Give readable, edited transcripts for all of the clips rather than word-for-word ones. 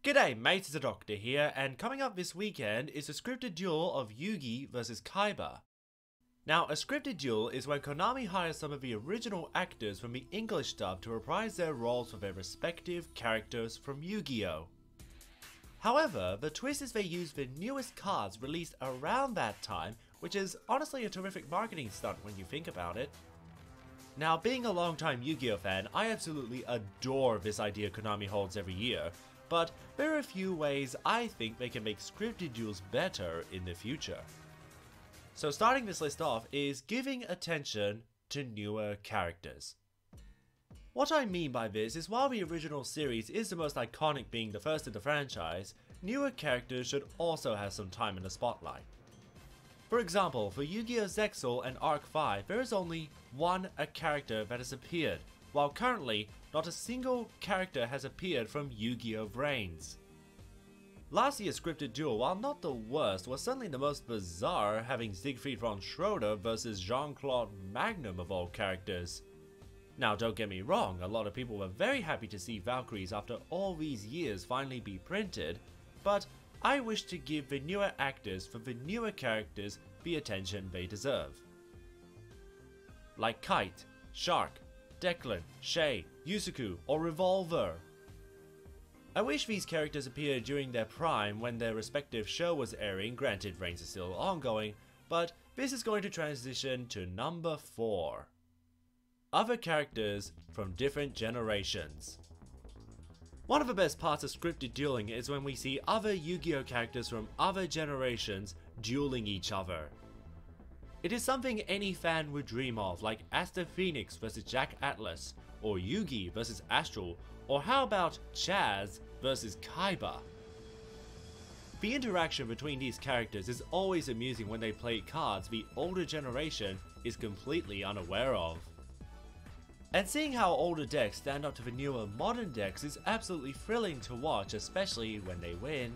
G'day mates, it's the Doctor here, and coming up this weekend is a scripted duel of Yugi vs Kaiba. Now, a scripted duel is when Konami hires some of the original actors from the English dub to reprise their roles for their respective characters from Yu-Gi-Oh! However, the twist is they use the newest cards released around that time, which is honestly a terrific marketing stunt when you think about it. Now, being a longtime Yu-Gi-Oh! Fan, I absolutely adore this idea Konami holds every year, but there are a few ways I think they can make scripted duels better in the future. So starting this list off is giving attention to newer characters. What I mean by this is while the original series is the most iconic being the first in the franchise, newer characters should also have some time in the spotlight. For example, for Yu-Gi-Oh! Zexal and Arc 5, there is only one character that has appeared, while currently not a single character has appeared from Yu-Gi-Oh! Brains. Last year's scripted duel, while not the worst, was certainly the most bizarre, having Siegfried von Schroeder versus Jean-Claude Magnum of all characters. Now don't get me wrong, a lot of people were very happy to see Valkyries after all these years finally be printed, but I wish to give the newer actors for the newer characters the attention they deserve. Like Kite, Shark, Declan, Shay, Yusaku, or Revolver. I wish these characters appeared during their prime when their respective show was airing, granted Reigns is still ongoing, but this is going to transition to number 4. Other characters from different generations. One of the best parts of scripted dueling is when we see other Yu-Gi-Oh! Characters from other generations dueling each other. It is something any fan would dream of, like Aster Phoenix vs Jack Atlas, or Yugi vs Astral, or how about Chaz vs Kaiba? The interaction between these characters is always amusing when they play cards the older generation is completely unaware of. And seeing how older decks stand up to the newer modern decks is absolutely thrilling to watch, especially when they win.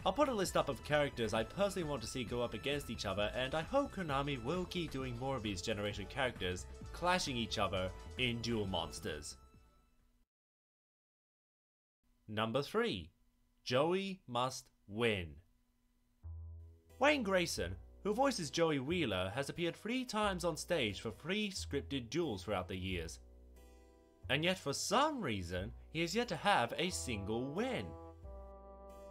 I'll put a list up of characters I personally want to see go up against each other, and I hope Konami will keep doing more of these generation characters clashing each other in Duel Monsters. Number 3. Joey must win. Wayne Grayson, who voices Joey Wheeler, has appeared 3 times on stage for 3 scripted duels throughout the years. And yet for some reason, he has yet to have a single win.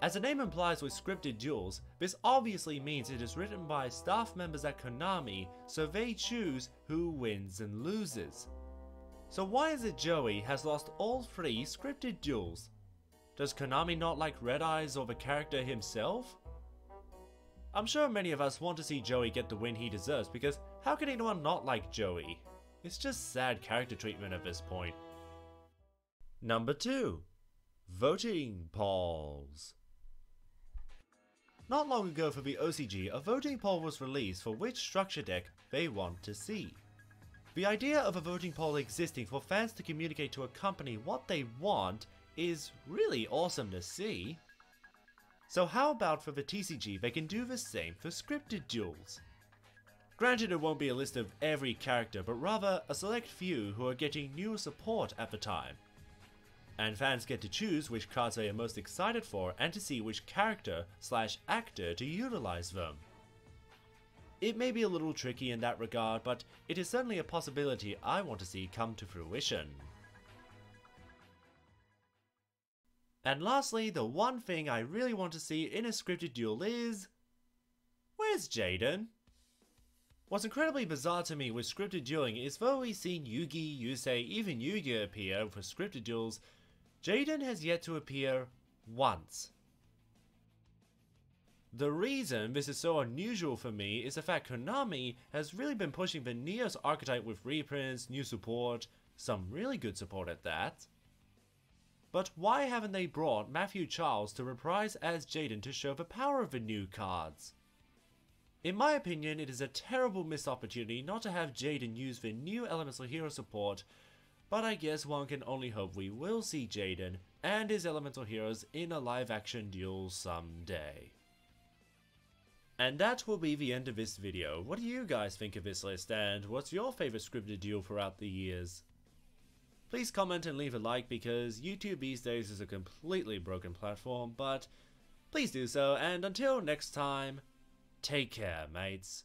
As the name implies with scripted duels, this obviously means it is written by staff members at Konami, so they choose who wins and loses. So why is it Joey has lost all 3 scripted duels? Does Konami not like Red Eyes or the character himself? I'm sure many of us want to see Joey get the win he deserves, because how can anyone not like Joey? It's just sad character treatment at this point. Number 2. Voting polls. Not long ago for the OCG, a voting poll was released for which structure deck they want to see. The idea of a voting poll existing for fans to communicate to a company what they want is really awesome to see. So how about for the TCG they can do the same for scripted duels? Granted it won't be a list of every character, but rather a select few who are getting new support at the time. And fans get to choose which cards they are most excited for and to see which character/actor to utilize them. It may be a little tricky in that regard, but it is certainly a possibility I want to see come to fruition. And lastly, the one thing I really want to see in a scripted duel is... where's Jaden? What's incredibly bizarre to me with scripted dueling is though we've seen Yugi, Yusei, even Yu-Gi-Oh! Appear for scripted duels, Jaden has yet to appear once. The reason this is so unusual for me is the fact Konami has really been pushing the Neos archetype with reprints, new support, some really good support at that. But why haven't they brought Matthew Charles to reprise as Jaden to show the power of the new cards? In my opinion, it is a terrible missed opportunity not to have Jaden use the new Elemental Hero support, but I guess one can only hope we will see Jaden and his Elemental Heroes in a live-action duel someday. And that will be the end of this video. What do you guys think of this list, and what's your favourite scripted duel throughout the years? Please comment and leave a like because YouTube these days is a completely broken platform, but please do so, and until next time, take care, mates.